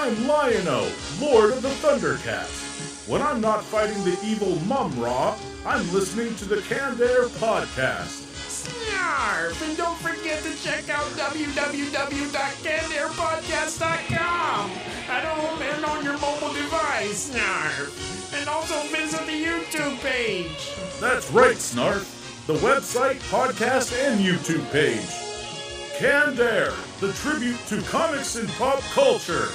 I'm Lion-O, Lord of the Thundercats. When I'm not fighting the evil Mum-Ra, I'm listening to the Canned Air Podcast. Snarf! And don't forget to check out www.cannedairpodcast.com at home and on your mobile device, Snarf! And also visit the YouTube page. That's right, Snarf. The website, podcast, and YouTube page. Canned Air, the tribute to comics and pop culture.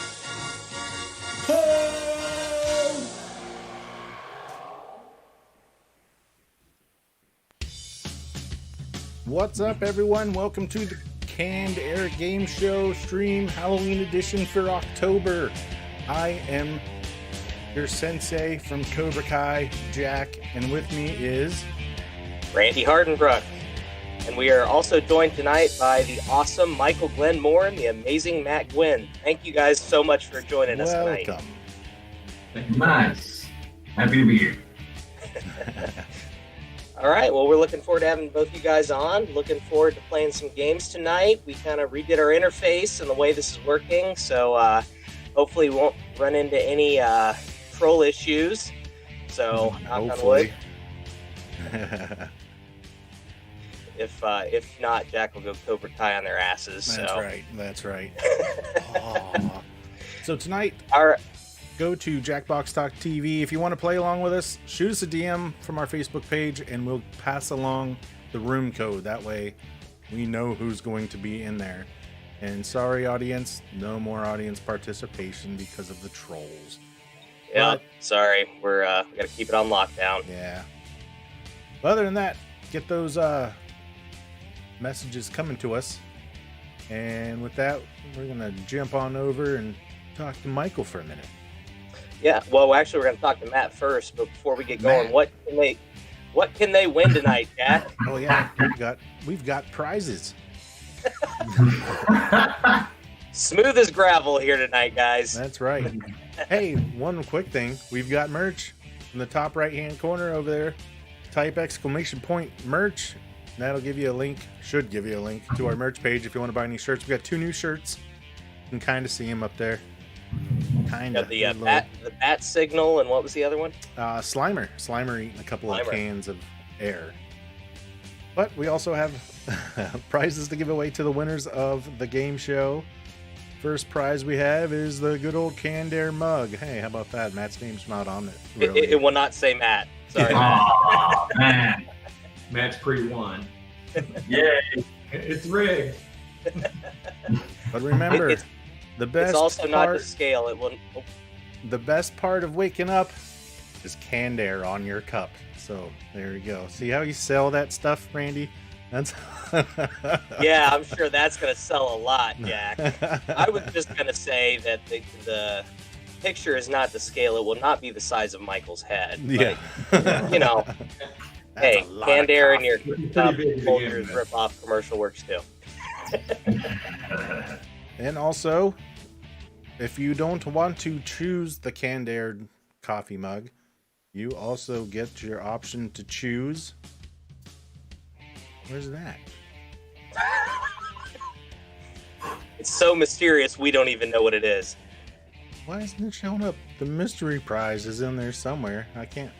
What's up, everyone? Welcome to the Canned Air Game Show stream Halloween edition for October. I am your sensei from Cobra Kai, Jack, and with me is Randy Hardenbrook. And we are also joined tonight by the awesome Michael Glen Moore and the amazing Matt Gwinn. Thank you guys so much for joining us tonight. Welcome. Nice. Happy to be here. All right, well, we're looking forward to having both you guys on. Looking forward to playing some games tonight. We kind of redid our interface and the way this is working, so hopefully we won't run into any troll issues. So, knock on wood. If not, Jack will go Cobra Kai on their asses. That's right. So tonight, go to Jackbox.tv. If you want to play along with us, shoot us a DM from our Facebook page, and we'll pass along the room code. That way, we know who's going to be in there. And sorry, audience, no more audience participation because of the trolls. Yeah, sorry. We got to keep it on lockdown. Yeah. But other than that, get those messages coming to us. And with that, we're going to jump on over and talk to Michael for a minute. Yeah, well, actually, we're going to talk to Matt first, but before we get going, what can they win tonight, Jack? Oh yeah, we've got prizes. Smooth as gravel here tonight, guys. That's right. Hey, one quick thing, we've got merch in the top right-hand corner over there. Type !merch. That'll give you a link. Should give you a link to our merch page if you want to buy any shirts. We got 2 new shirts. You can kind of see them up there. Kind of. The bat signal, and what was the other one? Slimer eating a couple of cans of air. But we also have prizes to give away to the winners of the game show. First prize we have is the good old Canned Air mug. Hey, how about that? Matt's name's not on it. Really. It will not say Matt. Sorry. Oh, man. Matt's pre-won. Yay. It's rigged. But remember, the best it's also part, not to scale. It will. The best part of waking up is Canned Air on your cup. So there you go. See how you sell that stuff, Randy? That's Yeah, I'm sure that's going to sell a lot, Jack. I was just going to say that the picture is not to scale. It will not be the size of Michael's head. Yeah. But, you know, hey, Canned Air in your cup holders rip off commercial works too. And also, if you don't want to choose the Canned Air coffee mug, you also get your option to choose. Where's that? It's so mysterious, we don't even know what it is. Why isn't it showing up? The mystery prize is in there somewhere. I can't.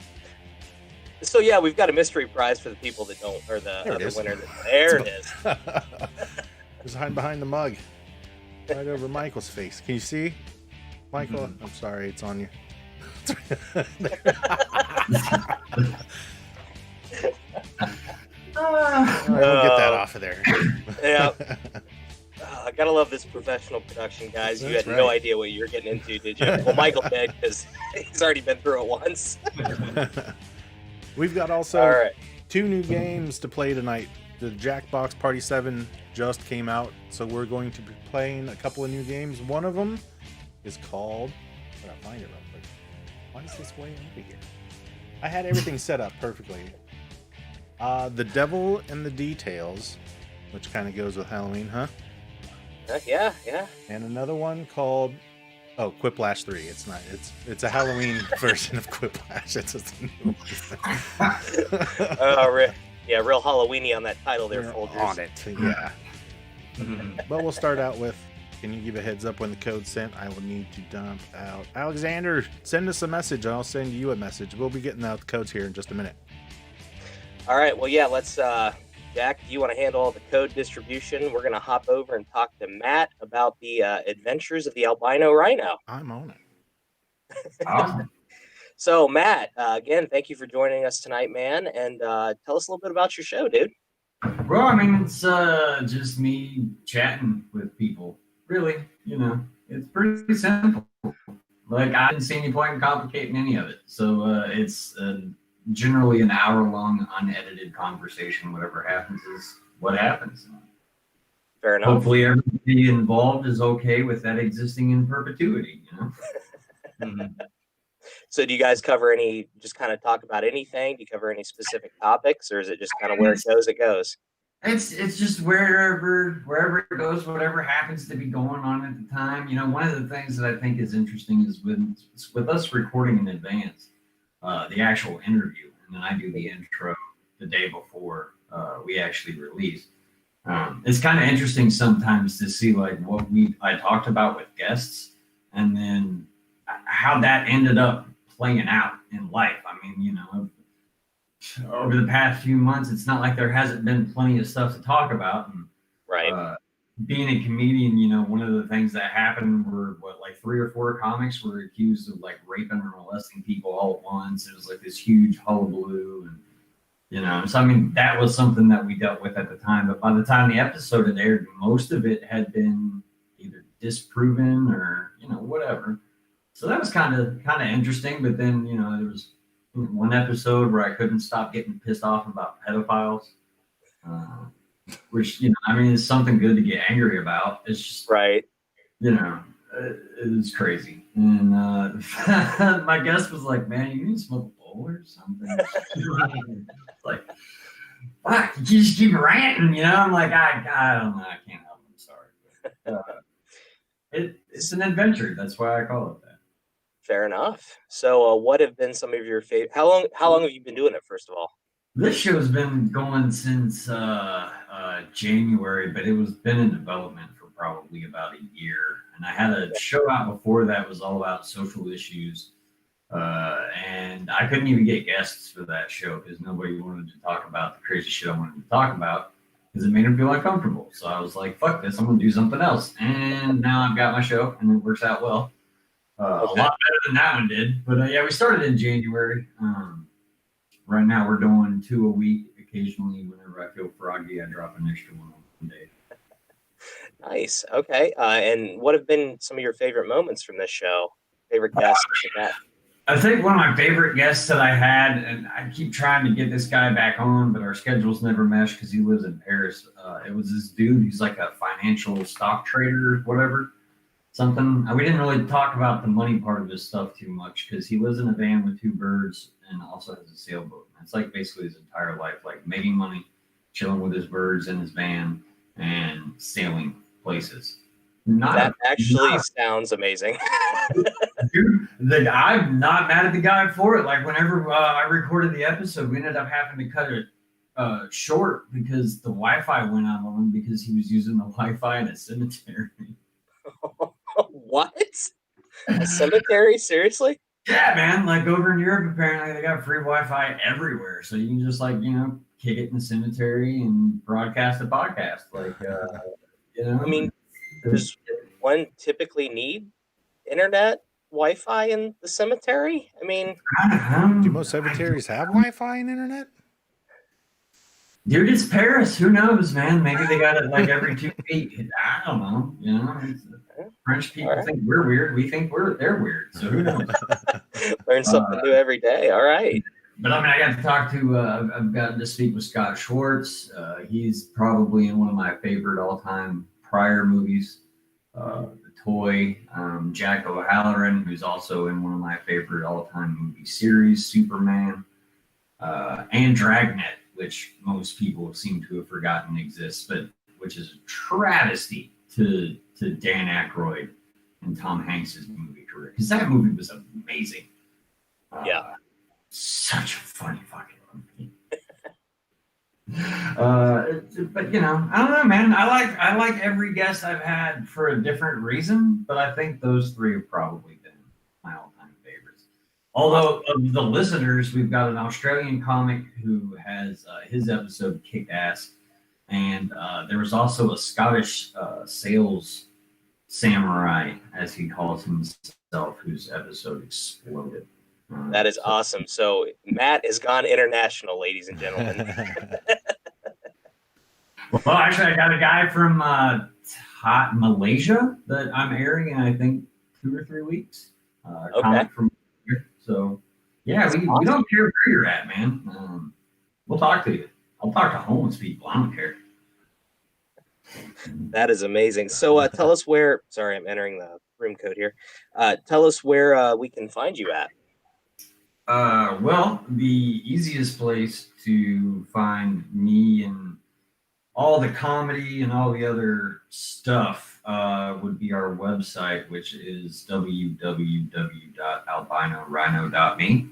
So yeah, we've got a mystery prize for the people that don't, or the other winner. There it is. It's hiding behind the mug. Right over Michael's face. Can you see? Michael, I'm sorry, it's on you. All right, we'll get that off of there. Yeah. I gotta love this professional production, guys. You had no idea what you were getting into, did you? Well, Michael did, because he's already been through it once. We've got also 2 new games to play tonight. The Jackbox Party 7 just came out, so we're going to be playing a couple of new games. One of them is called... I gotta find it real quick. Why is this way over here? I had everything set up perfectly. The Devil in the Details, which kind of goes with Halloween, huh? Yeah. And another one called Quiplash 3. It's not. It's a Halloween version of Quiplash. It's a new one. Real Halloween-y on that title there, We're Folgers. on it, yeah. But we'll start out with Can you give a heads up when the code's sent? I will need to dump out. Alexander, send us a message. I'll send you a message. We'll be getting out the codes here in just a minute. All right. Well, yeah, let's, Jack, do you want to handle all the code distribution? We're going to hop over and talk to Matt about the adventures of the Albino Rhino. I'm on it. Awesome. So, Matt, again, thank you for joining us tonight, man. And tell us a little bit about your show, dude. Well, I mean, it's just me chatting with people. Really, it's pretty simple. Like, I didn't see any point in complicating any of it. So it's generally an hour-long, unedited conversation. Whatever happens is what happens. Fair enough. Hopefully everybody involved is okay with that existing in perpetuity, So do you guys cover just kind of talk about anything? Do you cover any specific topics, or is it just kind of where it goes, it goes? It's just wherever it goes, whatever happens to be going on at the time. One of the things that I think is interesting is with us recording in advance, the actual interview, and then I do the intro the day before we actually release. It's kind of interesting sometimes to see like what I talked about with guests, and then how that ended up playing out in life. I mean, over the past few months, it's not like there hasn't been plenty of stuff to talk about. And, right. Being a comedian, one of the things that happened were like 3 or 4 comics were accused of like raping or molesting people all at once. It was like this huge hullabaloo, and so I mean that was something that we dealt with at the time. But by the time the episode had aired, most of it had been either disproven or whatever. So that was kind of interesting. But then there was one episode where I couldn't stop getting pissed off about pedophiles, which I mean it's something good to get angry about. It's just right. It was crazy. And my guest was like, "Man, you need to smoke a bowl or something." Like, fuck, you just keep ranting, I'm like, I don't know, I can't help it. I'm sorry. But, it's an adventure. That's why I call it that. Fair enough. So, what have been some of your favorite? How long have you been doing it? First of all, this show's been going since January, but it was been in development for probably about a year. And I had a show out before that was all about social issues, and I couldn't even get guests for that show because nobody wanted to talk about the crazy shit I wanted to talk about because it made them feel uncomfortable. So I was like, "Fuck this! I'm gonna do something else." And now I've got my show, and it works out well. A lot better than that one did. But yeah, we started in January. Right now we're doing 2 a week. Occasionally, whenever I feel froggy, I drop an extra one on one day. Nice. Okay. And what have been some of your favorite moments from this show? Favorite guests? I think one of my favorite guests that I had, and I keep trying to get this guy back on, but our schedules never mesh because he lives in Paris. It was this dude. He's like a financial stock trader, whatever. Something. We didn't really talk about the money part of his stuff too much because he lives in a van with 2 birds and also has a sailboat. It's like basically his entire life, like making money, chilling with his birds in his van, and sailing places. That actually sounds amazing. Dude, I'm not mad at the guy for it. Like whenever I recorded the episode, we ended up having to cut it short because the Wi-Fi went out on him because he was using the Wi-Fi in a cemetery. What? A cemetery? Seriously? Yeah, man. Like over in Europe, apparently they got free Wi-Fi everywhere, so you can just kick it in the cemetery and broadcast a podcast. Like, I mean, does one typically need internet Wi-Fi in the cemetery? I mean, do most cemeteries have Wi-Fi and internet? Dude, it's Paris. Who knows, man? Maybe they got it like every 2 feet. I don't know. French people think we're weird. We think they're weird. So who knows? Learn something new every day. All right. But I mean, I got to talk to. I've gotten to speak with Scott Schwartz. He's probably in one of my favorite all-time prior movies, The Toy. Jack O'Halloran, who's also in one of my favorite all-time movie series, Superman, and Dragnet, which most people seem to have forgotten exists, but which is a travesty to Dan Aykroyd and Tom Hanks' movie career, because that movie was amazing. Such a funny fucking movie. but you know, I don't know, man. I like every guest I've had for a different reason, but I think those three have probably been my all-time favorites. Although of the listeners, we've got an Australian comic who has his episode kick ass, and there was also a Scottish sales samurai, as he calls himself, whose episode exploded. That is awesome. So Matt has gone international, ladies and gentlemen. Well, actually, I got a guy from Malaysia that I'm airing in, I think, 2 or 3 weeks. Comic from here. So, yeah, we don't care where you're at, man. We'll talk to you. I'll talk to homeless people. I don't care. That is amazing. So tell us where, sorry, I'm entering the room code here. Tell us where we can find you at. Well, the easiest place to find me and all the comedy and all the other stuff would be our website, which is www.albinorhino.me.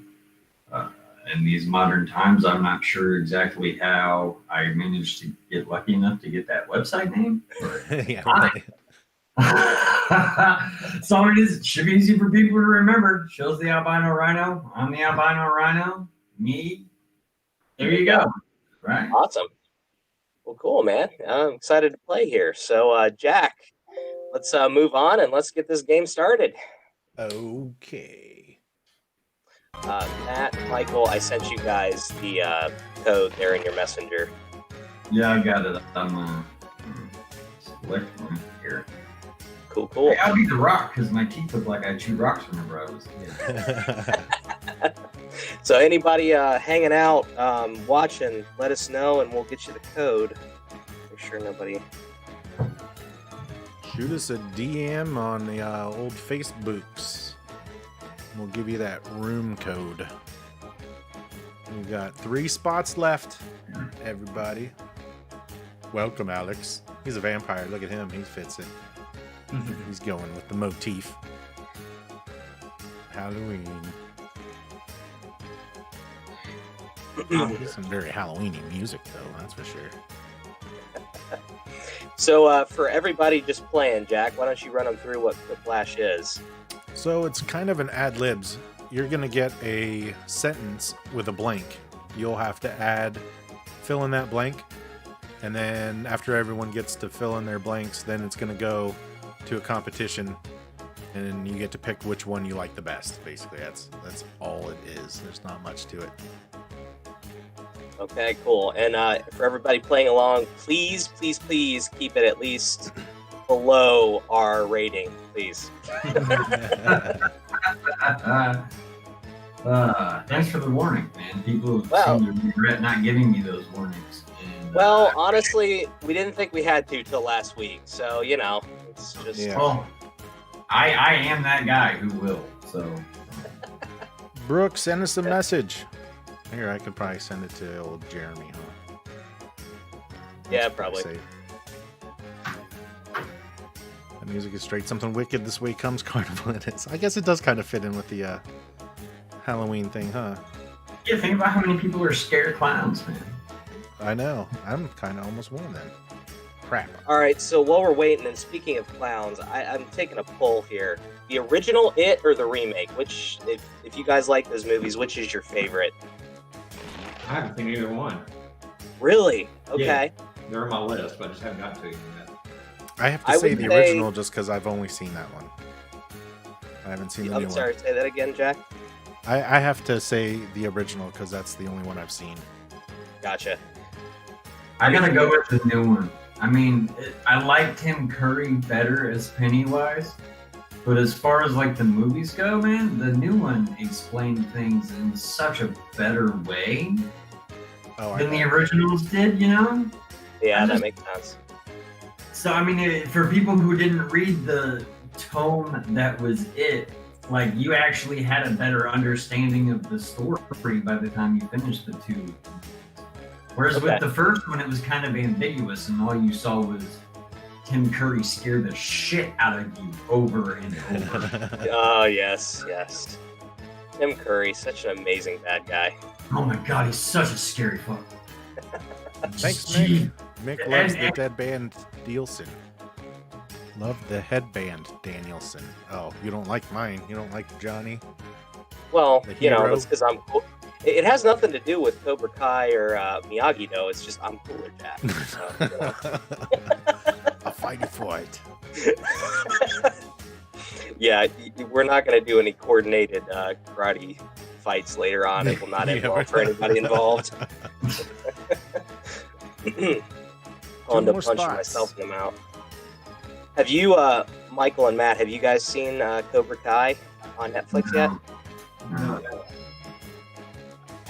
In these modern times, I'm not sure exactly how I managed to get lucky enough to get that website name. Yeah, right. So it should be easy for people to remember. Shows the Albino Rhino. I'm the Albino Rhino. Me. There you go. Right. Awesome. Well, cool, man. I'm excited to play here. So, Jack, let's move on and let's get this game started. Okay. Matt, Michael, I sent you guys the code there in your messenger. Yeah, I got it. I'm select one here. Cool. Hey, I'll be the rock because my teeth look like I chewed rocks whenever I was a kid. So anybody hanging out, watching, let us know and we'll get you the code. Make sure nobody... Shoot us a DM on the old Facebooks. We'll give you that room code. We've got 3 spots left, everybody. Welcome, Alex. He's a vampire. Look at him. He fits it. He's going with the motif. Halloween. Some very Halloweeny music, though, that's for sure. So for everybody just playing, Jack, why don't you run them through what Quiplash is? So it's kind of an ad-libs. You're going to get a sentence with a blank. You'll have to fill in that blank. And then after everyone gets to fill in their blanks, then it's going to go to a competition. And you get to pick which one you like the best. Basically, that's all it is. There's not much to it. Okay, cool. And for everybody playing along, please keep it at least below our rating, please. Thanks for the warning, man. People seem to regret not giving me those warnings. And, honestly, we didn't think we had to till last week, so you know, it's just. Yeah. Well, I am that guy who will. So, Brooke, send us a message. Here, I could probably send it to old Jeremy, huh? Yeah, probably. Safe. The music is straight. Something wicked this way comes carnival. It is. I guess it does kind of fit in with the Halloween thing, huh? yeah, think about how many people are scared of clowns, man. I know. I'm kind of almost one of them. Crap. All right, so while we're waiting, and speaking of clowns, I'm taking a poll here. The original It or the remake? Which, if you guys like those movies, which is your favorite? I haven't seen either one. Really? Okay. Yeah, they're on my list, but I just haven't got to them yet. I have to say the original just because I've only seen that one. I haven't seen the new one. I'm sorry, say that again, Jack. I have to say the original because that's the only one I've seen. Gotcha. I'm gonna go with the new one. I mean, I like Tim Curry better as Pennywise, but as far as like the movies go, man, the new one explained things in such a better way than the originals did, you know? Yeah, that makes sense. So, I mean, for people who didn't read the tome that was it, like, you actually had a better understanding of the story by the time you finished the two. Whereas with the first one, it was kind of ambiguous, and all you saw was Tim Curry scare the shit out of you over and over. Oh, yes. Tim Curry, such an amazing bad guy. Oh my god, he's such a scary fuck. Thanks, Nick. Mick loves the headband Danielson. Love the headband Danielson. Oh, you don't like mine. You don't like Johnny? Well, that's because I'm cool. It has nothing to do with Cobra Kai or Miyagi, though. It's just I'm cooler, Jack. So, A fighty fight. Yeah, we're not going to do any coordinated karate fights later on. It will not end well for anybody involved. On to punching myself in the mouth. Have you, Michael and Matt, have you guys seen Cobra Kai on Netflix yet? No.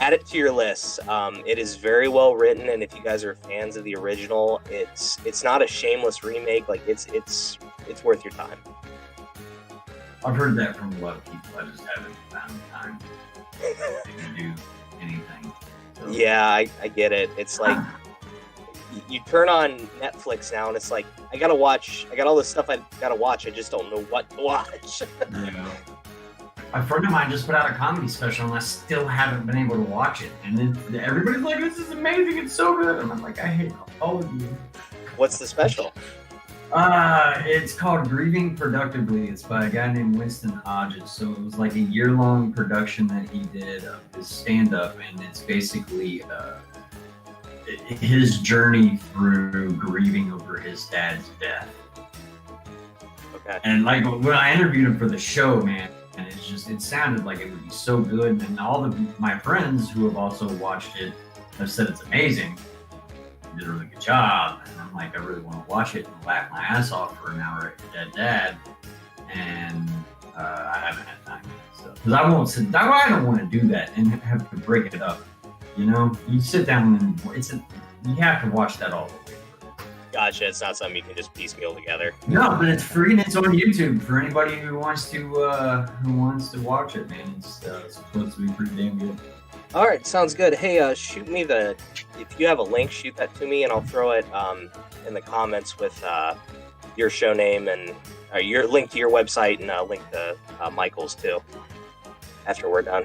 Add it to your list. It is very well written, and if you guys are fans of the original, it's not a shameless remake. Like it's worth your time. I've heard that from a lot of people. I just haven't found the time to do anything. So. Yeah, I get it. It's like you turn on Netflix now, and it's like I got all this stuff I gotta watch. I just don't know what to watch. Yeah. A friend of mine just put out a comedy special, and I still haven't been able to watch it. And then everybody's like, "This is amazing! It's so good!" And I'm like, "I hate all of you." What's the special? It's called Grieving Productively. It's by a guy named Winston Hodges. So it was like a year-long production that he did of his stand-up, and it's basically his journey through grieving over his dad's death. Okay. And like when I interviewed him for the show, man, and it sounded like it would be so good. And all of my friends who have also watched it have said it's amazing. He did a really good job. And I'm like, I really want to watch it and laugh my ass off for an hour at your dad. And I haven't had time. So, because I don't want to do that and have to break it up. You know, you sit down and you have to watch that all the way. Gotcha. It's not something you can just piecemeal together. No, but it's free and it's on YouTube for anybody who wants to watch it, man. It's supposed to be pretty damn good. All right, sounds good. Hey, shoot me if you have a link, shoot that to me, and I'll throw it in the comments with your show name and your link to your website and link to Michael's too. After we're done.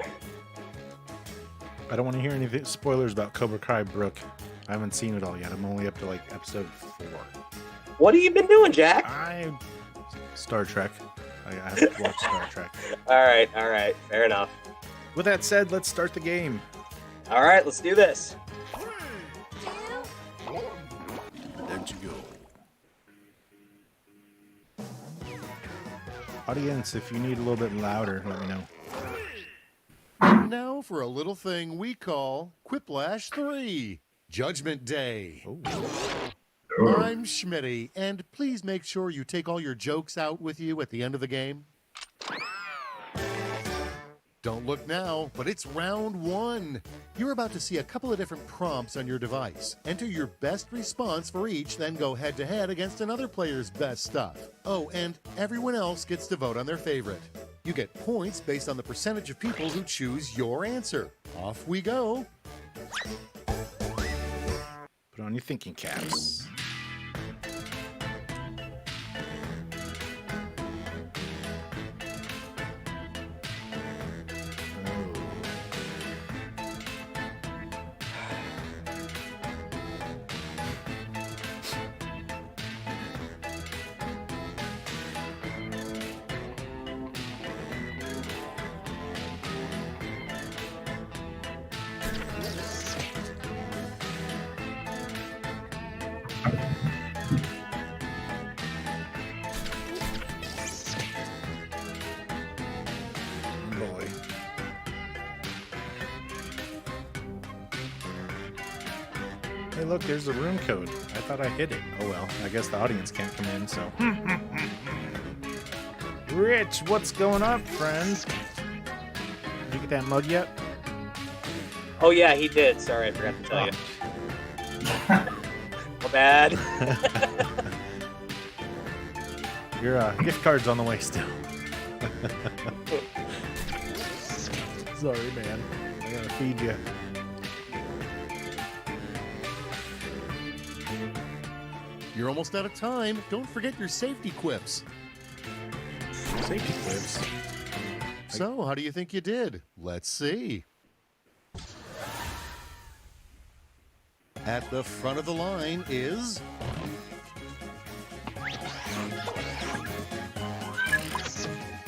I don't want to hear any spoilers about Cobra Kai, Brooke. I haven't seen it all yet. I'm only up to like episode 4. What have you been doing, Jack? Star Trek. I have to watch Star Trek. All right. Fair enough. With that said, let's start the game. All right, let's do this. 3, 2, 1. Let's go. Audience, if you need a little bit louder, let me know. Now for a little thing we call Quiplash 3, Judgment Day. Oh. I'm Schmitty, and please make sure you take all your jokes out with you at the end of the game. Don't look now, but it's round 1. You're about to see a couple of different prompts on your device. Enter your best response for each, then go head-to-head against another player's best stuff. Oh, and everyone else gets to vote on their favorite. You get points based on the percentage of people who choose your answer. Off we go. Put on your thinking caps. Boy. Hey, look, there's the room code. I thought I hit it. Oh well, I guess the audience can't come in, so. Rich, what's going on, friend? Did you get that mug yet? Oh yeah, he did. Sorry, I forgot to tell you. My bad. Your gift card's on the way still. Sorry, man. I gotta feed you. You're almost out of time. Don't forget your safety quips. Safety quips. So, how do you think you did? Let's see. At the front of the line is...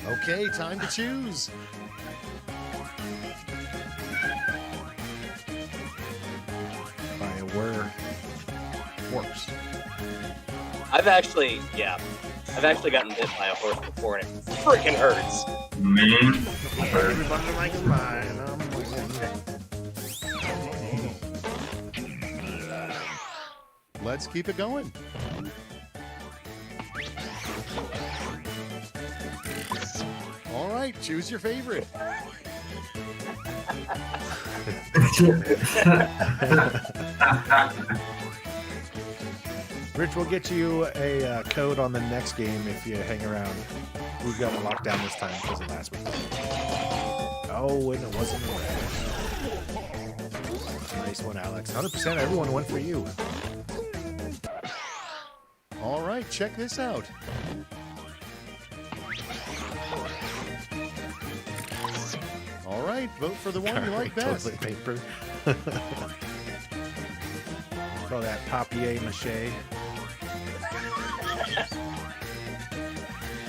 Okay, time to choose. By a horse. I've actually gotten bit by a horse before, and it freaking hurts. Man. Everybody likes mine. Let's keep it going. All right, choose your favorite. Rich, we'll get you a code on the next game if you hang around. We've got it locked down this time because of last week. Oh, and it wasn't red. Nice one, Alex. 100%. Everyone went for you. All right, check this out. All right, vote for the one you like best. Toilet paper. Call that papier-mâché.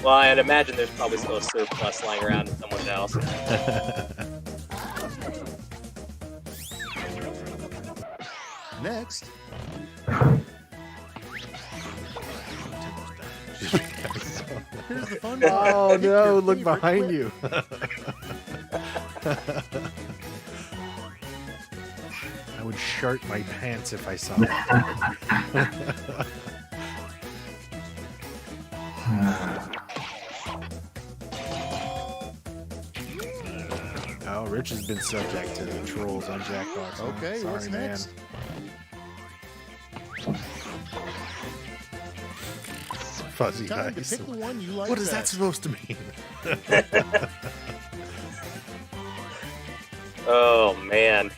Well, I'd imagine there's probably still a surplus lying around in someone else. Next. Here's the fun part. Oh Pick no, your look favorite behind whip. you. I would shart my pants if I saw it. Oh, Rich has been subject to the trolls on Jackbox. Okay, sorry, what's man. next? Fuzzy Time to eyes. pick the one you like What is that best. supposed to mean? Oh man.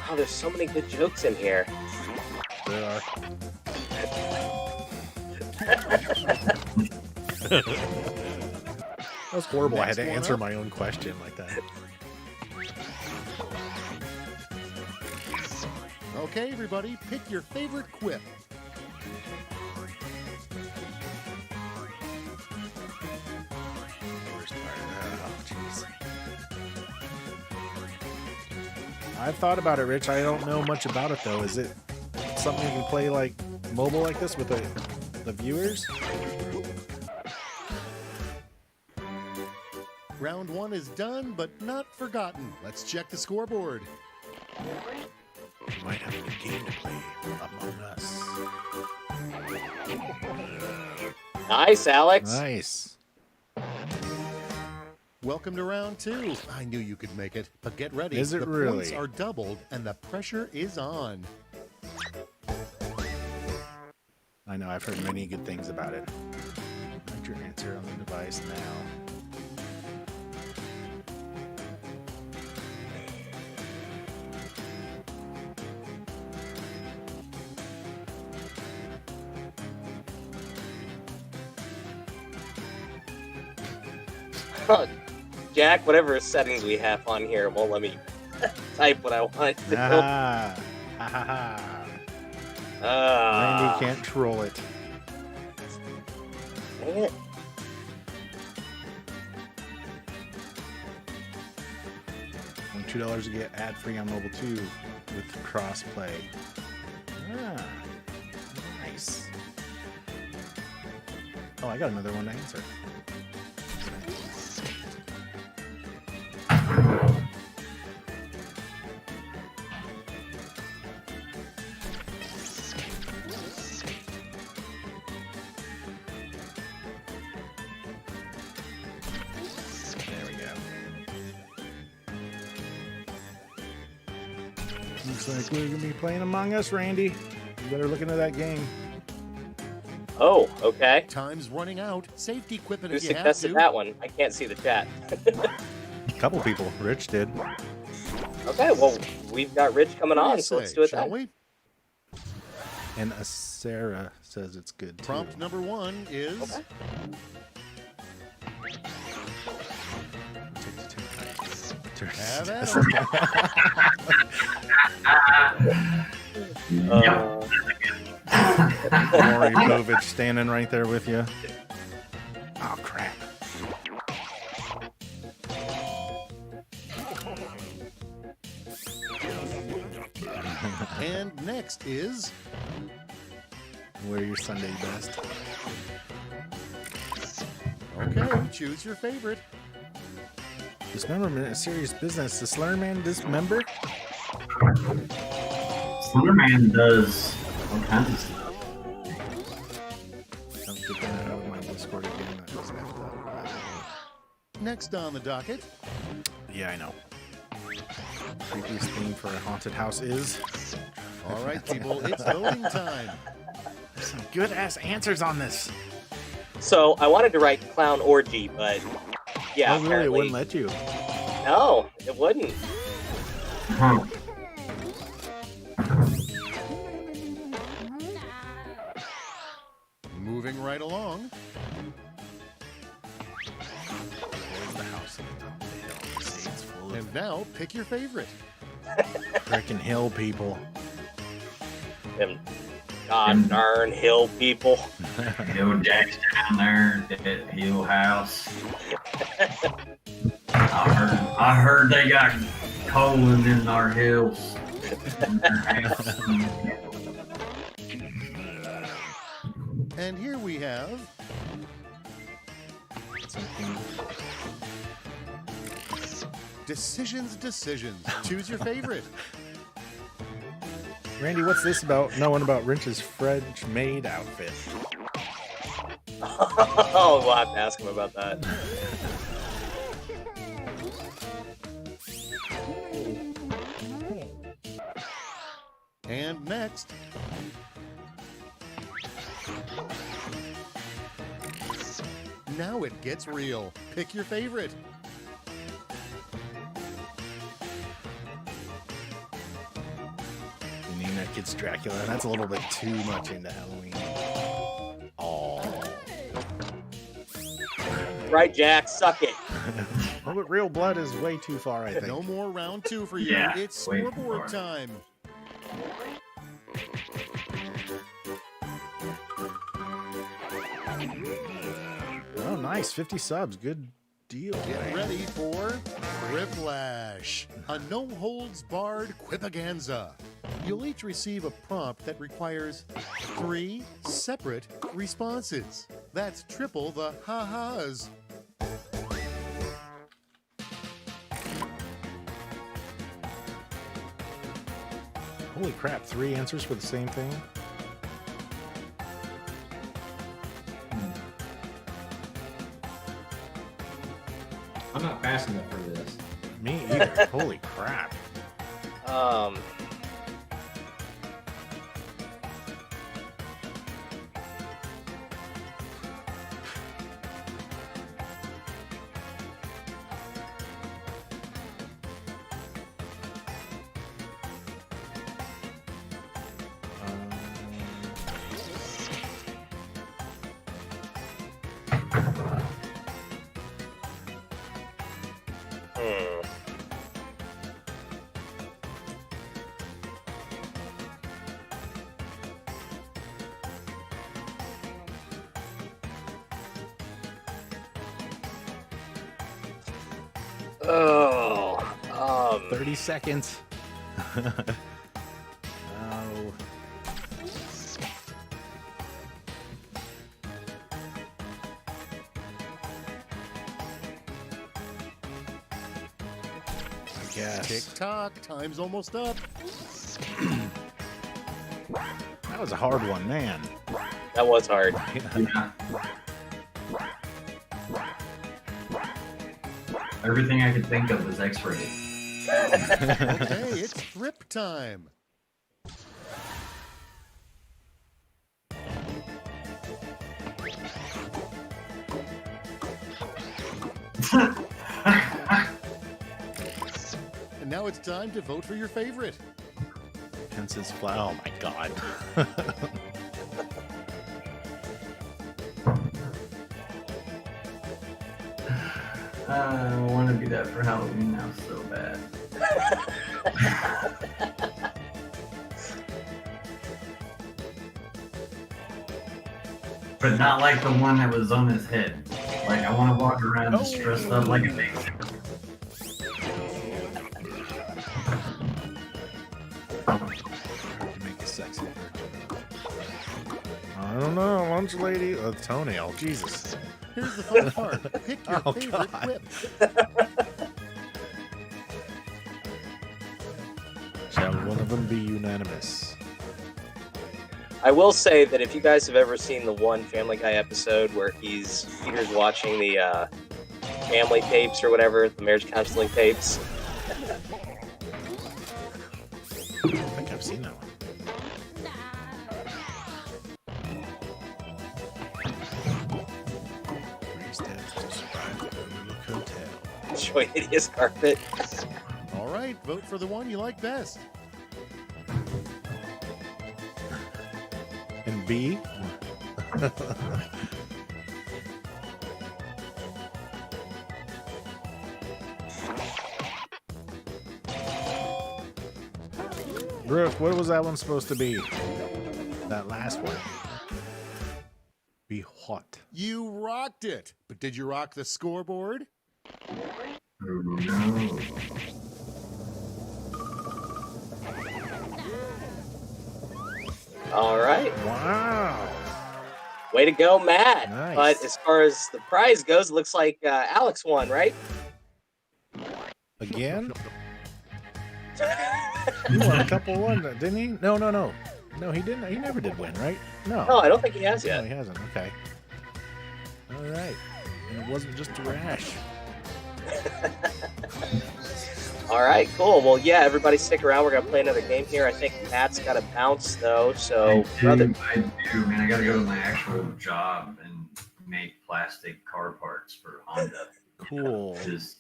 Oh, there's so many good jokes in here. There are. That was horrible. I had to Next one answer up. my own question like that. Okay, everybody, pick your favorite quip. Worst part. Oh, jeez. I've thought about it, Rich. I don't know much about it though. Is it something you can play like mobile like this with the viewers? Round one is done, but not forgotten. Let's check the scoreboard. We might have a new game to play. Among Us. Nice, Alex. Nice. Welcome to round two. I knew you could make it, but get ready. Is it the really? points are doubled, and the pressure is on. I know. I've heard many good things about it. Write your answer on the device now. Jack, whatever settings we have on here won't let me type what I want to do. Ah, ha ha ha. Randy can't troll it. Dang it. And $2 to get ad-free on mobile too with cross-play. Ah, nice. Oh, I got another one to answer. There we go. Looks like we're gonna be playing Among Us, Randy. You better look into that game. Oh, okay. Time's running out. Safety quip it Who if you have suggested to. that one? I can't see the chat. A couple people. Rich did. Okay, well, we've got Rich coming What do on, you so let's say, do it shall then. we? And Sarah says it's good too. Prompt number one is... Okay. Have at it. Maury Povich standing right there with you. Oh, crap. And next is... Wear your Sunday best. Okay, choose your favorite. Dismemberment is serious business. The Slurman dismember? Slenderman does all kinds of stuff. I'm getting that out of my Discord again. That was effed up. Next on the docket, Yeah, I know. Creepiest theme for a haunted house is... all right, people, it's voting time. There's some good-ass answers on this. So I wanted to write clown orgy, but yeah, Oh, really? It apparently wouldn't let you. no, it wouldn't. Huh. Moving right along, There's the house at the top of the hill. See, it's full of and now pick your favorite. frickin' hill people. Them god darn hill people. Hill Jack's down there at that Hill House. I heard they got coal in our hills. And here we have Something. Decisions. Choose your favorite. Randy, what's this about knowing about Wrench's French maid outfit? Oh, we'll have to ask him about that. And next, now it gets real. Pick your favorite. You name that kid's Dracula. That's a little bit too much into Halloween. Oh. Right, Jack, suck it. Oh, but real blood is way too far, I think. No more round 2 for you. Yeah, It's way too scoreboard far. time. Oh, nice. 50 subs. Good deal. Get ready for Quiplash, a no-holds-barred quipaganza. You'll each receive a prompt that requires 3 separate responses. That's triple the ha-has. Holy crap. 3 answers for the same thing? I'm not fast enough for this. Me either. Holy crap. Oh, 30 seconds. Oh. I guess. Tick-tock, time's almost up. That was a hard one, man. that was hard. Yeah. Everything I could think of was X-rated. Okay, it's thrip time. And now it's time to vote for your favorite. Pence's fly. Oh my god. I want to do that for Halloween now so bad. but not like the one that was on his head. Like, I want to walk around just dressed up like a babysitter. Make it sexy. I don't know, lunch lady. Toenail, Jesus. Here's the fun part. Pick your Oh, favorite God. whip. Shall one of them be unanimous? I will say that if you guys have ever seen the one Family Guy episode where Peter's watching the family tapes or whatever, the marriage counseling tapes. I think I've seen that one. Three steps to survive the Overlook Hotel. Enjoy hideous carpet. All right, vote for the one you like best. And B? Brooke, what was that one supposed to be? That last one. Be hot. You rocked it. But did you rock the scoreboard? No. All right. Wow. Way to go, Matt. Nice. But as far as the prize goes, it looks like Alex won, right? Again? He won a couple one, didn't he? No. No, he didn't. He never did win, right? No. No, I don't think he has No, yet. he hasn't. Okay. All right. And it wasn't just a rash. All right, cool. Well, yeah, everybody stick around. We're going to play another game here. I think Matt's got to bounce, though. So, I do, man. I got to go to my actual job and make plastic car parts for Honda. Cool. Because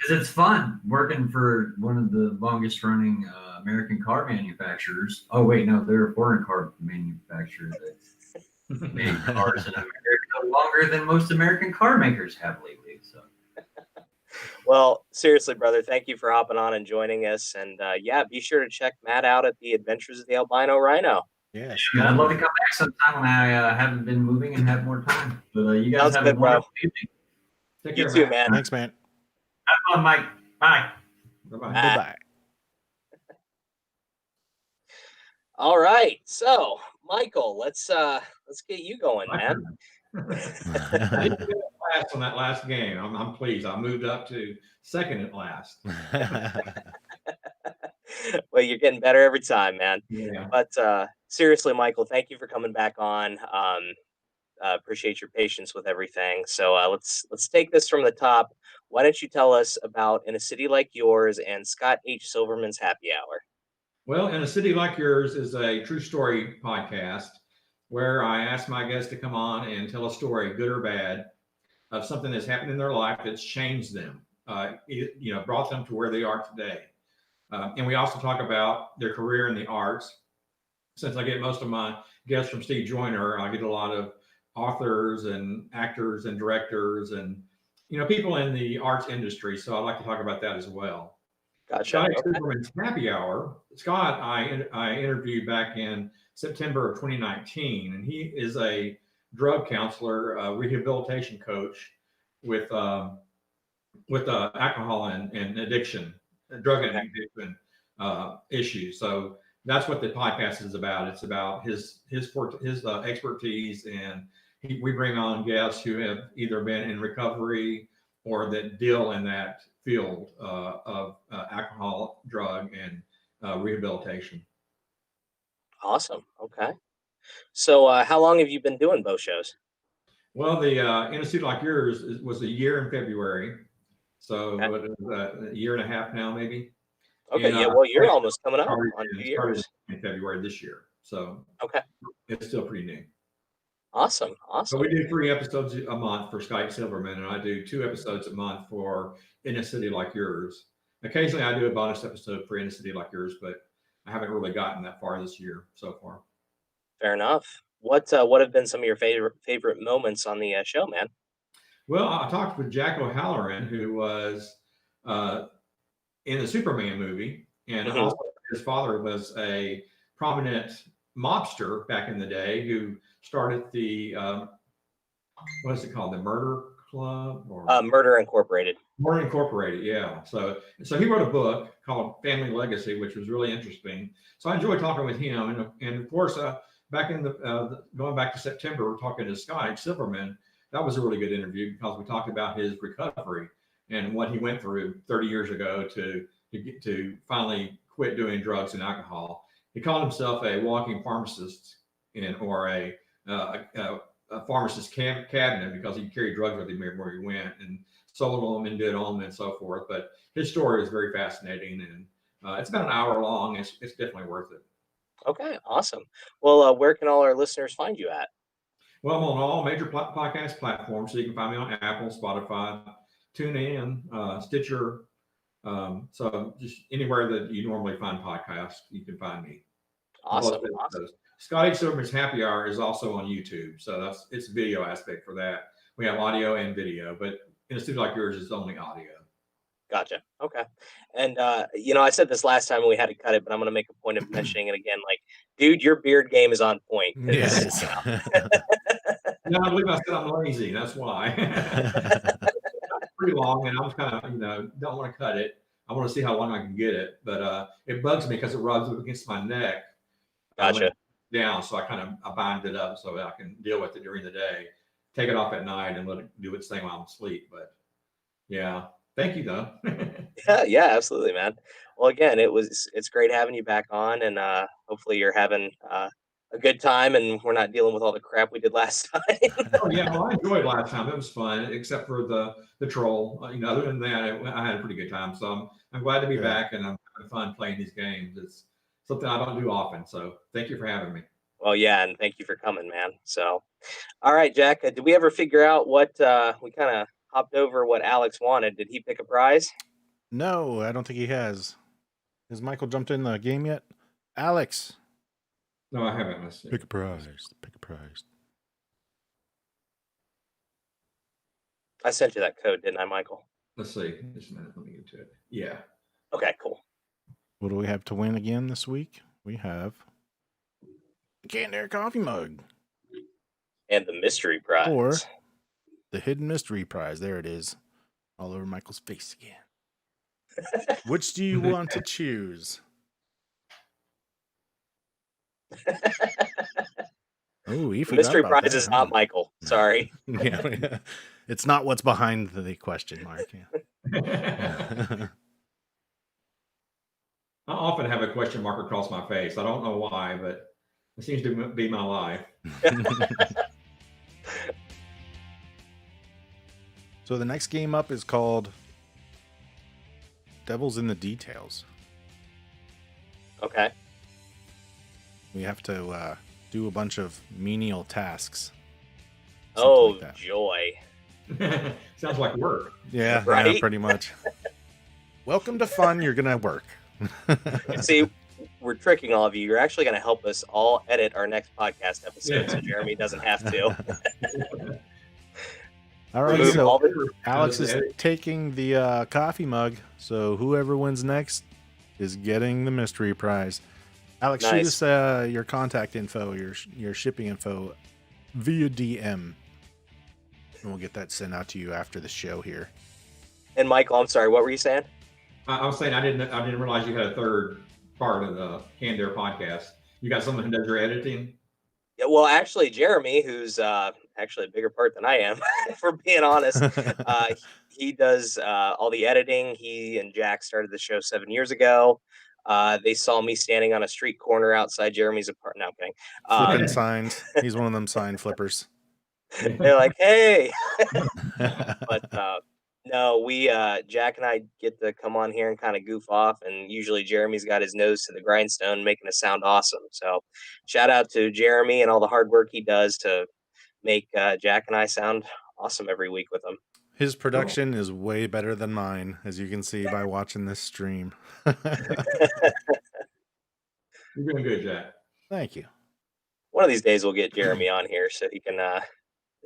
it's fun working for one of the longest running American car manufacturers. Oh, wait, no, they're a foreign car manufacturer that made cars in America longer than most American car makers have lately. So. well, seriously, brother, thank you for hopping on and joining us. And yeah, be sure to check Matt out at the Adventures of the Albino Rhino. Yes. Yeah, I'd love to come back sometime when I haven't been moving and have more time. But you guys Sounds have good, a bro. wonderful evening. Take You care, too, Matt. man. Thanks, man. Have fun, Mike. Bye. Bye-bye. Matt. Bye-bye. All right, so Michael, let's get you going, My man. turn. I didn't get last on that last game. I'm pleased. I moved up to second at last. Well, you're getting better every time, man. Yeah. But seriously, Michael, thank you for coming back on. Appreciate your patience with everything. So let's take this from the top. Why don't you tell us about In a City Like Yours and Scott H. Silverman's Happy Hour? Well, In a City Like Yours is a true story podcast where I ask my guests to come on and tell a story, good or bad, of something that's happened in their life that's changed them, brought them to where they are today. And we also talk about their career in the arts. Since I get most of my guests from Steve Joyner, I get a lot of authors and actors and directors and people in the arts industry. So I'd like to talk about that as well. Gotcha. Scott Okay. Silverman's Happy Hour. Scott, I interviewed back in September of 2019, and he is a drug counselor, rehabilitation coach with alcohol and addiction, drug and addiction issues. So that's what the podcast is about. It's about his expertise, and we bring on guests who have either been in recovery or that deal in that field of alcohol, drug, and rehabilitation. Awesome. Okay. So how long have you been doing both shows? Well, the In a City Like Yours was a year in February. So Okay. it was a year and a half now, maybe. Okay. And, yeah. Well, you're almost coming up started on 2 started years. in February this year. So Okay. it's still pretty new. Awesome. So Awesome. we do 3 episodes a month for Skype Silverman, and I do 2 episodes a month for In a City Like Yours. Occasionally I do a bonus episode for In a City Like Yours, but I haven't really gotten that far this year so far. Fair enough. What have been some of your favorite moments on the show, man? Well, I talked with Jack O'Halloran, who was in the Superman movie, and Mhm. also his father was a prominent mobster back in the day who started the what is it called? The Murder Club or Murder Incorporated. Murder Incorporated, yeah. So he wrote a book called Family Legacy, which was really interesting. So I enjoyed talking with him, and of course, back in going back to September, we're talking to Scott Silverman. That was a really good interview because we talked about his recovery and what he went through 30 years ago to finally quit doing drugs and alcohol. He called himself a walking pharmacist or a pharmacist cabinet because he carried drugs with him everywhere he went and sold them and did them and so forth. But his story is very fascinating, and it's about an hour long. It's definitely worth it. Okay, awesome. Well, where can all our listeners find you at? Well, I'm on all major podcast platforms, so you can find me on Apple, Spotify, TuneIn, Stitcher. So just anywhere that you normally find podcasts, you can find me. Awesome. Scott H. Silverman's Happy Hour is also on YouTube, so it's a video aspect for that. We have audio and video, but in a studio like yours, it's only audio. Gotcha. Okay. And, I said this last time and we had to cut it, but I'm going to make a point of mentioning it again. Like, dude, your beard game is on point. Yes. No, I believe I said I'm lazy. That's why. It's pretty long, and I'm kind of, don't want to cut it. I want to see how long I can get it, but it bugs me because it rubs up against my neck. Gotcha. Down, so I bind it up so that I can deal with it during the day. Take it off at night and let it do its thing while I'm asleep. But yeah, thank you though. Yeah, absolutely, man. Well, again, it's great having you back on, and hopefully you're having a good time, and we're not dealing with all the crap we did last time. Oh yeah, well, I enjoyed last time. It was fun, except for the troll. Other than that, I had a pretty good time. So I'm glad to be back, and I'm having fun playing these games. It's something I don't do often. So thank you for having me. Well, yeah, and thank you for coming, man. So, all right, Jack, did we ever figure out what we kind of hopped over what Alex wanted? Did he pick a prize? No, I don't think he has. Has Michael jumped in the game yet? Alex. No, I haven't. Let's see. Pick a prize. Pick a prize. I sent you that code, didn't I, Michael? Let's see. Just a minute. Let me get to it. Yeah. Okay, cool. What do we have to win again this week? We have a Canned Air coffee mug. And the mystery prize. Or the hidden mystery prize. There it is. All over Michael's face again. Which do you want to choose? Oh, the mystery prize is not Michael. Sorry. Yeah. It's not what's behind the question mark. Yeah. I often have a question mark across my face. I don't know why, but it seems to be my life. So the next game up is called Devil's in the Details. Okay. We have to do a bunch of menial tasks. Oh, like joy. Sounds like work. Yeah, right? Yeah, pretty much. Welcome to fun. You're going to work. See, we're tricking all of you. You're actually going to help us all edit our next podcast episode, so Jeremy doesn't have to. All right, so Alex is taking the coffee mug, so whoever wins next is getting the mystery prize. Alex, shoot us your contact info, your shipping info via DM, and we'll get that sent out to you after the show here. And Michael, I'm sorry, what were you saying? I was saying I didn't realize you had a third part of the Canned Air podcast. You got someone who does your editing? Yeah, well, actually, Jeremy, who's actually a bigger part than I am, for being honest, he does all the editing. He and Jack started the show 7 years ago. They saw me standing on a street corner outside Jeremy's apartment. No, I'm kidding. Flipping signs. He's one of them sign flippers. They're like, hey. But no, we Jack and I get to come on here and kind of goof off, and usually Jeremy's got his nose to the grindstone making us sound awesome. So shout out to Jeremy and all the hard work he does to make Jack and I sound awesome every week with him. His production is way better than mine, as you can see by watching this stream. You're doing good, Jack. Thank you. One of these days we'll get Jeremy on here so he can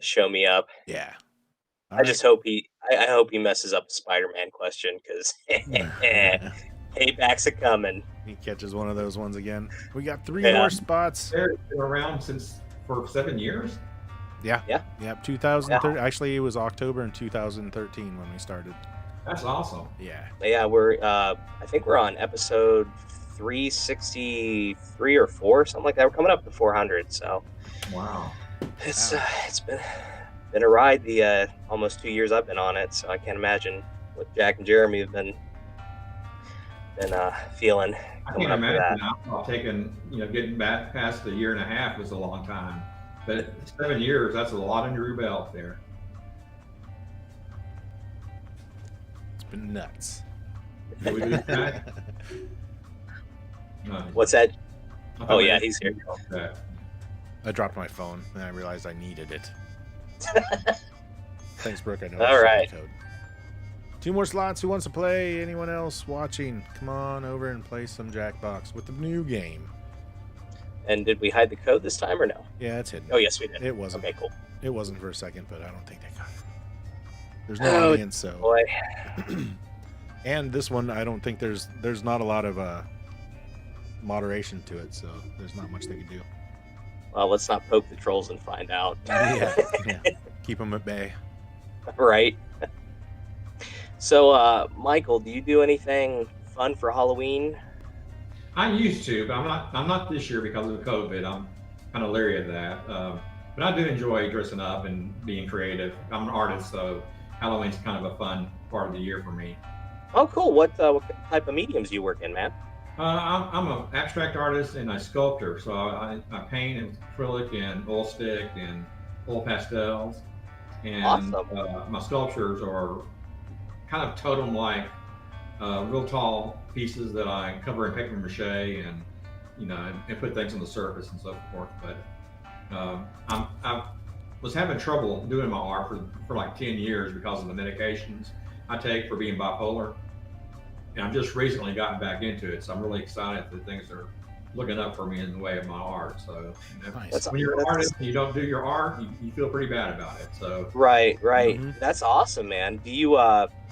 show me up. Yeah. I just hope I hope he messes up the Spider-Man question, because payback's a coming. He catches one of those ones again. We got 3 more spots. They're around for 7 years. Yeah. Yeah. Yep. 2013. Actually, it was October in 2013 when we started. That's awesome. Yeah. Yeah, we're I think we're on episode 363 or 4, something like that. We're coming up to 400, so Wow. it's been a ride the almost 2 years I've been on it. So I can't imagine what Jack and Jeremy have been feeling. I can't imagine. I've taken, getting back past the year and a half was a long time, but 7 years, that's a lot under your belt there. It's been nuts. Did we lose Jack? No. What's that? I Oh thought yeah, we he's here. lost Jack. I dropped my phone and I realized I needed it. Thanks, Brooke. I know. All right. Code. 2 more slots. Who wants to play? Anyone else watching? Come on over and play some Jackbox with the new game. And did we hide the code this time or no? Yeah, it's hidden. Oh yes, we did. It wasn't. Okay, cool. It wasn't for a second, but I don't think they got it. There's no audience, so. Boy. And this one, I don't think there's not a lot of moderation to it, so there's not much they can do. Well, let's not poke the trolls and find out. Yeah. Keep them at bay. Right. So, Michael, do you do anything fun for Halloween? I used to, but I'm not this year because of COVID. I'm kind of leery of that. But I do enjoy dressing up and being creative. I'm an artist, so Halloween's kind of a fun part of the year for me. Oh, cool. What type of mediums do you work in, man? I'm an abstract artist and a sculptor, so I paint in acrylic and oil stick and oil pastels. And Awesome. My sculptures are kind of totem-like, real tall pieces that I cover in paper mache and and put things on the surface and so forth. But I was having trouble doing my art for like 10 years because of the medications I take for being bipolar. And I've just recently gotten back into it, so I'm really excited that things are looking up for me in the way of my art. So Nice. when you're an artist and you don't do your art, you feel pretty bad about it. So Right. Mhm. That's awesome, man. Do you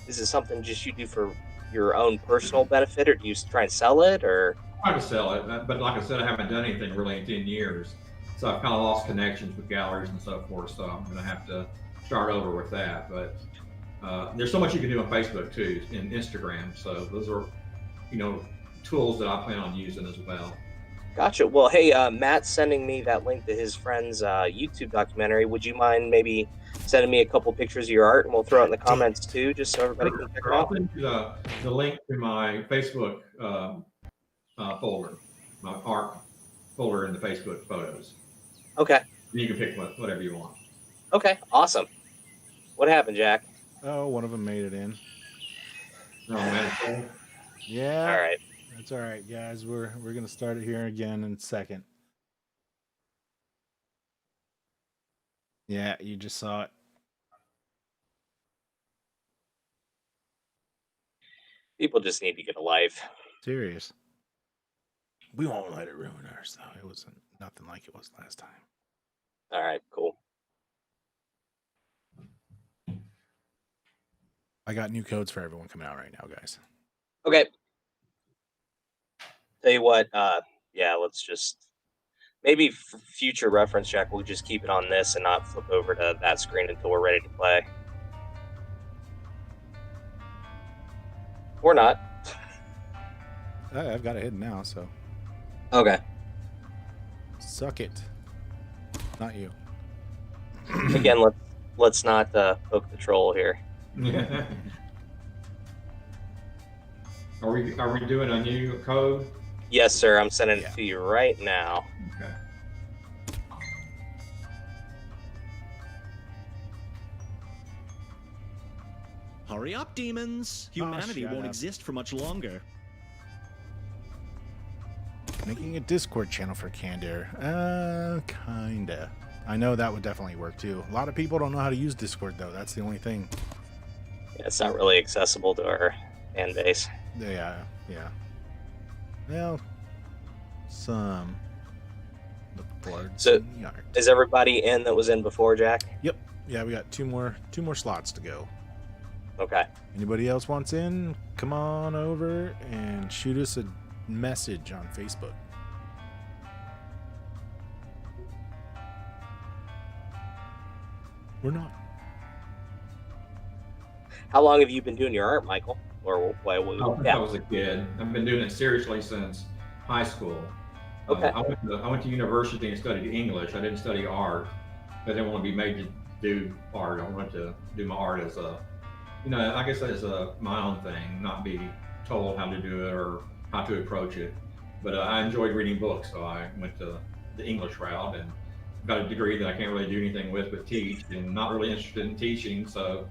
is it something just you do for your own personal benefit, or do you try and sell it, or? I try to sell it, but like I said, I haven't done anything really in 10 years. So I've kind of lost connections with galleries and so forth. So I'm going to have to start over with that. But there's so much you can do on Facebook too, and Instagram. So those are, tools that I plan on using as well. Gotcha. Well, hey, Matt's sending me that link to his friend's YouTube documentary. Would you mind maybe sending me a couple pictures of your art, and we'll throw it in the comments too, just so everybody can check it I'll out? send you the link to my Facebook folder, my art folder in the Facebook photos. Okay. You can pick whatever you want. Okay. Awesome. What happened, Jack? Oh, one of them made it in. Oh, man, it's cool. Yeah. All right. That's all right, guys. We're gonna start it here again in a second. Yeah, you just saw it. People just need to get a life. Serious. We won't let it ruin ours, though. It wasn't nothing like it was last time. All right. Cool. I got new codes for everyone coming out right now, guys. Okay. Tell you what. Yeah. Let's just maybe for future reference, Jack. We'll just keep it on this and not flip over to that screen until we're ready to play. Or not. I've got it hidden now, so Okay. suck it. Not you. Again, let's not poke the troll here. Are we doing a new code? Yes, sir. I'm sending Yeah. it to you right now. Okay. Hurry up, demons! Humanity shut won't up. exist for much longer. Making a Discord channel for Canned Air. Kinda. I know that would definitely work too. A lot of people don't know how to use Discord though. That's the only thing. Yeah, it's not really accessible to our fan base. Yeah. Well, some look forward So- to the art. Is everybody in that was in before, Jack? Yep. Yeah, we got two more slots to go. Okay. Anybody else wants in? Come on over and shoot us a message on Facebook. We're not. How long have you been doing your art, Michael? Or what? Since I was a kid. I've been doing it seriously since high school. Okay. I went to university and studied English. I didn't study art. I didn't want to be made to do art. I wanted to do my art as a, I guess as my own thing, not be told how to do it or how to approach it. But I enjoyed reading books, so I went to the English route and got a degree that I can't really do anything with but teach, and not really interested in teaching. So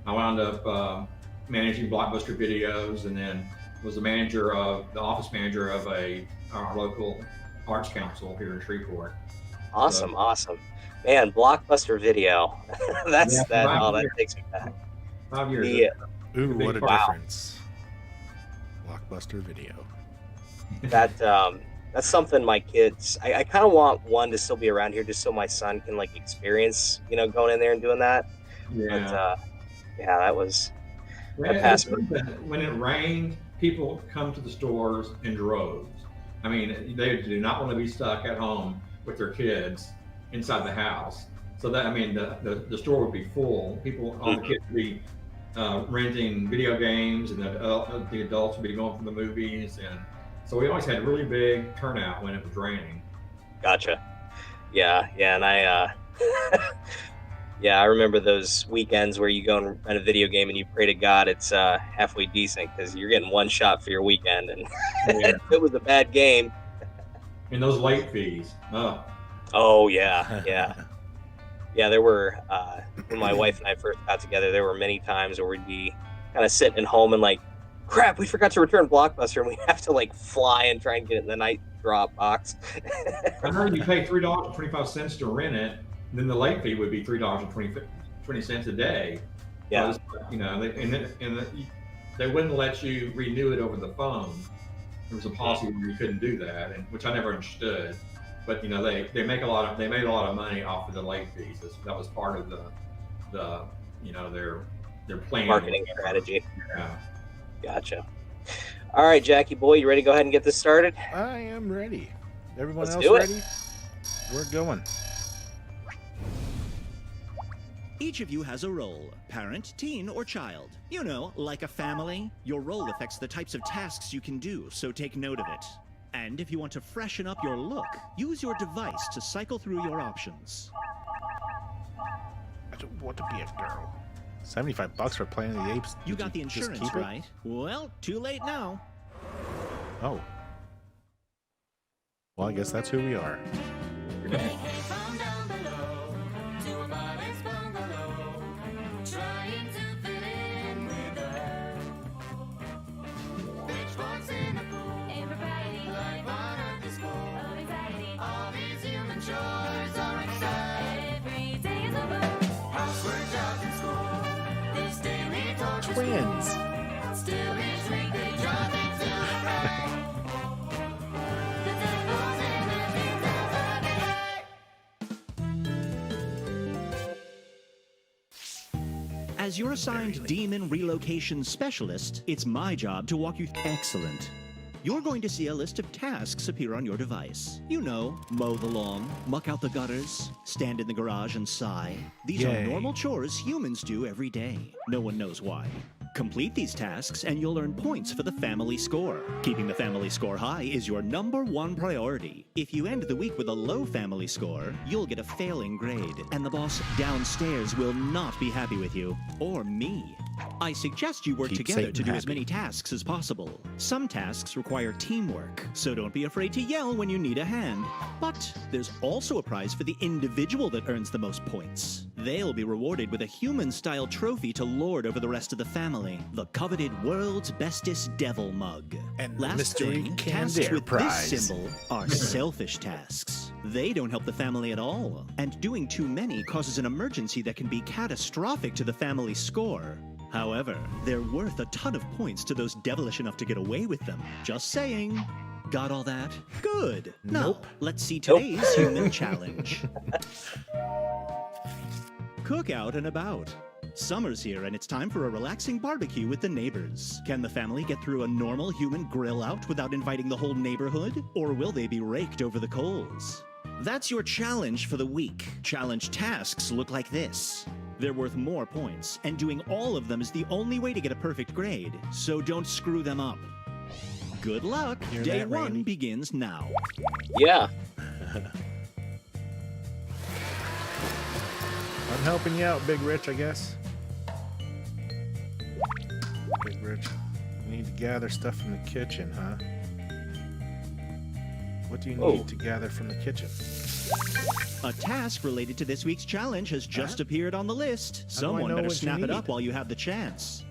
I wound up managing Blockbuster Videos, and then was the office manager of our local arts council here in Shreveport. Awesome. Man, Blockbuster Video. That takes me back. 5 years. Yeah. Ooh, what a Wow. difference. Blockbuster Video. That's something my kids, I kind of want one to still be around here just so my son can like experience, going in there and doing that. Yeah. But that was when it rained, people come to the stores in droves. I mean, they do not want to be stuck at home with their kids inside the house. So that, I mean, the store would be full. All the kids would be renting video games, and the adults would be going for the movies, and so we always had really big turnout when it was raining. Gotcha. Yeah, and I I remember those weekends where you go and rent a video game and you pray to God it's halfway decent, because you're getting one shot for your weekend, and if it was a bad game. And those late fees. Oh yeah. There were when my wife and I first got together, there were many times where we'd be kind of sitting at home and like, crap, we forgot to return Blockbuster, and we have to like fly and try and get it in the night drop box. I heard you pay $3.25 to rent it, and then the late fee would be $3.20 a day. Yeah. They wouldn't let you renew it over the phone. There was a policy where you couldn't do that, which I never understood. But they made a lot of money off of the late fees. That was part of their plan. Marketing strategy. Yeah. Gotcha. All right, Jackie boy, you ready to go ahead and get this started? I am ready. Everyone Let's else do it. ready? We're going. Each of you has a role, parent, teen, or child. Like a family. Your role affects the types of tasks you can do, so take note of it. And if you want to freshen up your look, use your device to cycle through your options. I don't want to be a girl. $75 for Planet of the Apes. You Did got the just insurance, keep it? right? Well, too late now. Oh. Well, I guess that's who we are. Twins. As your assigned demon relocation specialist, it's my job to walk you. Excellent. You're going to see a list of tasks appear on your device. Mow the lawn, muck out the gutters, stand in the garage and sigh. These are normal chores humans do every day. No one knows why. Complete these tasks and you'll earn points for the family score. Keeping the family score high is your #1 priority. If you end the week with a low family score, you'll get a failing grade, and the boss downstairs will not be happy with you, or me. I suggest you work together to do as many tasks as possible. Some tasks require teamwork, so don't be afraid to yell when you need a hand. But there's also a prize for the individual that earns the most points. They'll be rewarded with a human-style trophy to lord over the rest of the family, the coveted World's Bestest Devil Mug. And Last mystery thing, Canned tasks Air with prize. this symbol are selfish tasks. They don't help the family at all, and doing too many causes an emergency that can be catastrophic to the family score. However, they're worth a ton of points to those devilish enough to get away with them. Just saying. Got all that? Good. Nope. Now, let's see today's human challenge. Cook out and about. Summer's here and it's time for a relaxing barbecue with the neighbors. Can the family get through a normal human grill out without inviting the whole neighborhood? Or will they be raked over the coals? That's your challenge for the week. Challenge tasks look like this. They're worth more points, and doing all of them is the only way to get a perfect grade, so don't screw them up. Good luck. Day 1 begins now. Yeah. I'm helping you out, Big Rich, I guess. Big Rich, you need to gather stuff from the kitchen, huh? What do you need to gather from the kitchen? A task related to this week's challenge has just appeared on the list. Someone better snap it up while you have the chance.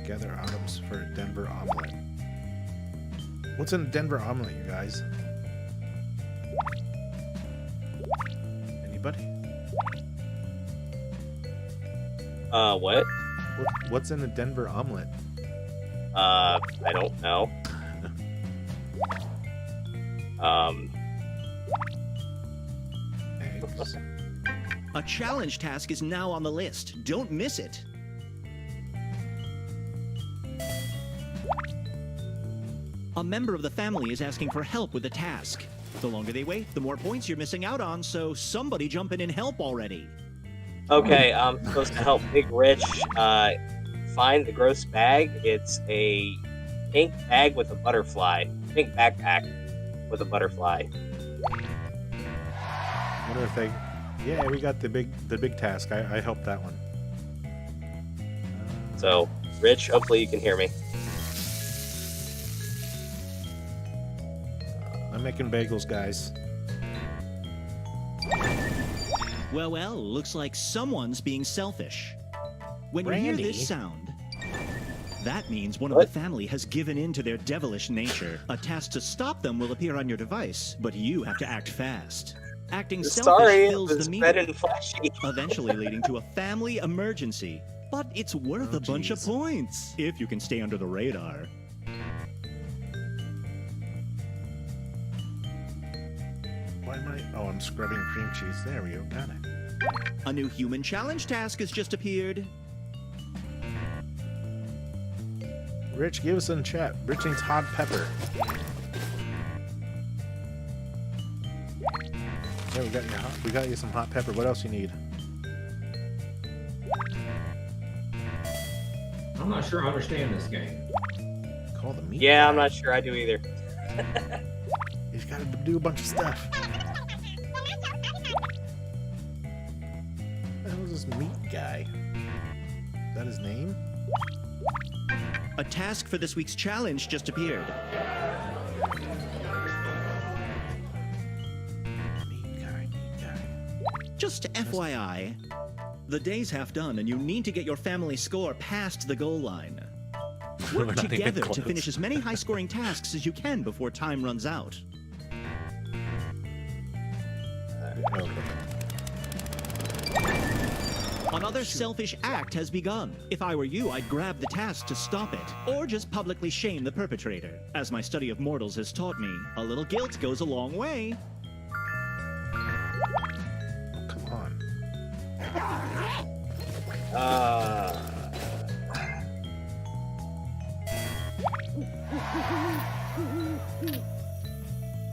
Gather items for a Denver omelet. What's in a Denver omelet, you guys? Anybody? What? What's in a Denver omelet? I don't know. Eggs. A challenge task is now on the list. Don't miss it. A member of the family is asking for help with a task. The longer they wait, the more points you're missing out on, so somebody jump in and help already. Okay, I'm supposed to help Big Rich find the gross bag. It's a pink bag with a butterfly. Pink backpack with a butterfly. Wonder if they... Yeah, we got the big task. I helped that one. So, Rich, hopefully you can hear me. I'm making bagels, guys. Well, looks like someone's being selfish. When you hear this sound, that means one of the family has given in to their devilish nature. A task to stop them will appear on your device, but you have to act fast. Acting selfish fills the meter, eventually leading to a family emergency. But it's worth a bunch of points, if you can stay under the radar. Why am I... Oh, I'm scrubbing cream cheese. There we go. Got it. A new human challenge task has just appeared. Rich, give us in chat. Rich needs hot pepper. Yeah, we got you some hot pepper. What else you need? I'm not sure I understand this game. Call the meat. Yeah, I'm not sure I do either. He's got to do a bunch of stuff. What the hell is this meat guy? Is that his name? A task for this week's challenge just appeared. Meat guy. Just FYI, the day's half done and you need to get your family score past the goal line. Work together to finish as many high-scoring tasks as you can before time runs out. Another selfish act has begun. If I were you, I'd grab the task to stop it, or just publicly shame the perpetrator. As my study of mortals has taught me, a little guilt goes a long way. Come on.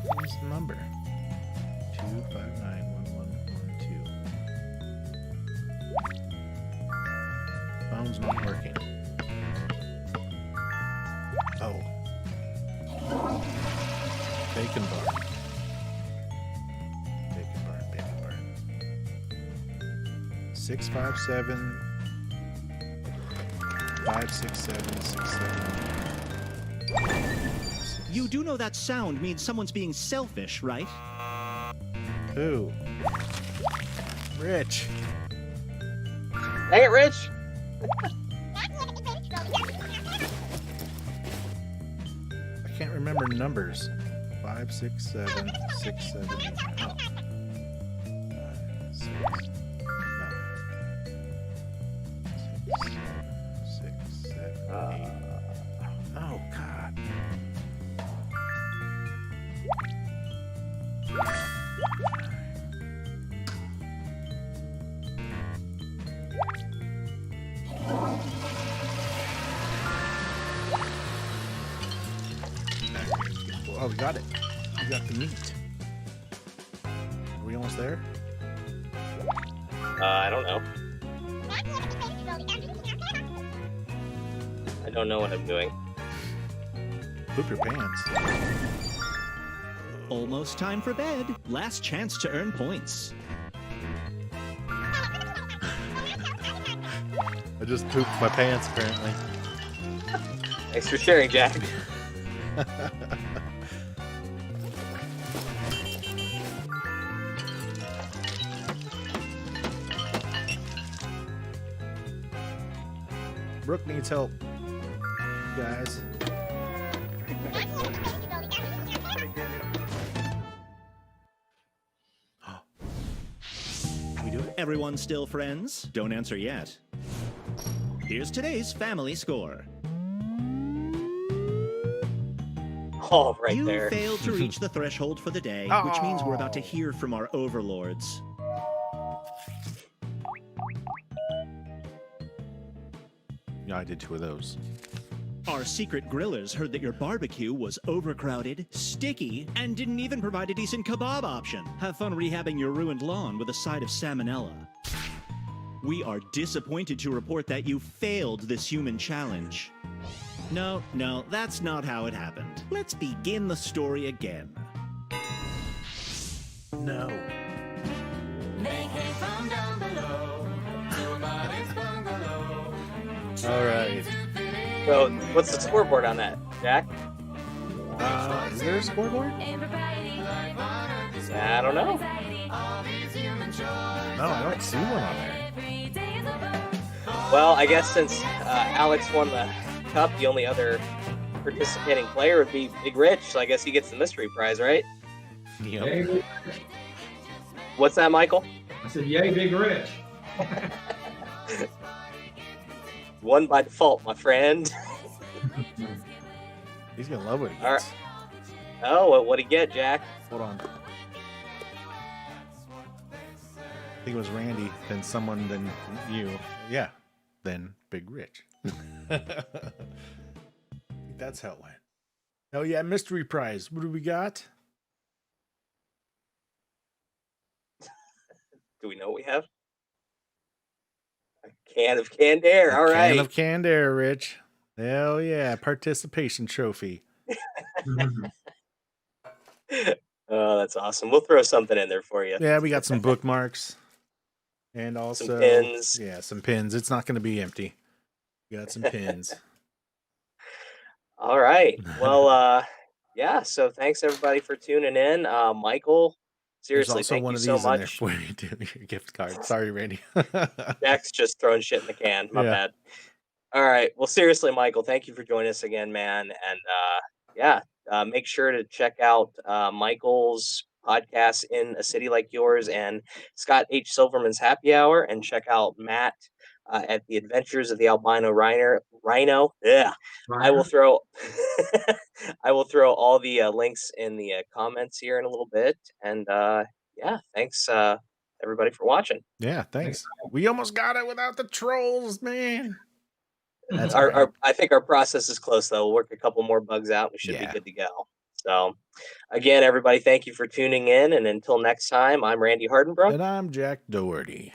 What's the number? 2591112. Phone's not working. Oh. Bacon bar. Bacon bar. 657 567 67. You do know that sound means someone's being selfish, right? Who? Rich. Dang it, Rich! I can't remember numbers. 5, 6, 7, 6, 7, 8. Oh. 6. No. 6, 7, 8. Oh, God. Oh, we got it. We got the meat. Are we almost there? I don't know. I don't know what I'm doing. Poop your pants. Almost time for bed. Last chance to earn points. I just pooped my pants, apparently. Thanks for sharing, Jack. Brooke needs help, guys. We do it. Everyone still friends? Don't answer yet. Here's today's family score. Oh, right you there. failed to reach the threshold for the day, which means we're about to hear from our overlords. Yeah, I did 2 of those. Our secret grillers heard that your barbecue was overcrowded, sticky, and didn't even provide a decent kebab option. Have fun rehabbing your ruined lawn with a side of salmonella. We are disappointed to report that you failed this human challenge. No, that's not how it happened. Let's begin the story again. No. All right. So, what's the scoreboard on that, Jack? Is there a scoreboard? I don't know. No, I don't see one on there. Well, I guess since Alex won the cup, the only other participating player would be Big Rich, so I guess he gets the mystery prize, right? Yep. Yay. What's that, Michael? I said, yay, Big Rich. One by default, my friend. He's gonna love what he gets. All right. Oh, what'd he get, Jack? Hold on. I think it was Randy, then someone, then you. Yeah, then Big Rich. That's how it went. Oh yeah, mystery prize. What do we got? Do we know what we have? A can of canned air. All right. Can of canned air, Rich. Hell yeah, participation trophy. Oh, that's awesome. We'll throw something in there for you. Yeah, we got some bookmarks. And also, some pins. Yeah, some pins. It's not going to be empty. We got some pins. All right. Well, yeah. So thanks everybody for tuning in. Michael, seriously, thank you so much. There's also one of these in there for you to your gift card. Sorry, Randy. Jack's just throwing shit in the can. My bad. All right. Well, seriously, Michael, thank you for joining us again, man. And make sure to check out Michael's podcast In a City Like Yours and Scott H. Silverman's Happy Hour, and check out Matt at the Adventures of the Albino Rhino. Yeah, I will throw all the links in the comments here in a little bit. And thanks everybody for watching. Yeah, thanks. We almost got it without the trolls, man. That's I think our process is close though. We'll work a couple more bugs out. We should be good to go. So, again, everybody, thank you for tuning in. And until next time, I'm Randy Hardenbrook. And I'm Jack Doherty.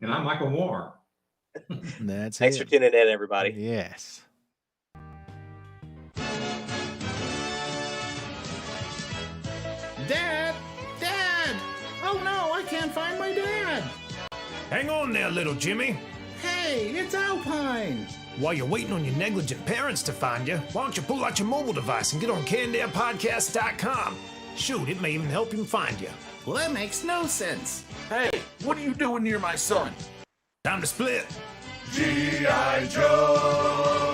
And I'm Michael Moore. Thanks for tuning in, everybody. Yes. Dad! Dad! Oh no, I can't find my dad! Hang on there, little Jimmy. Hey, it's Alpine! While you're waiting on your negligent parents to find you, why don't you pull out your mobile device and get on CannedAirPodcast.com? Shoot, it may even help him find you. Well, that makes no sense. Hey, what are you doing near my son? Time to split. G.I. Joe!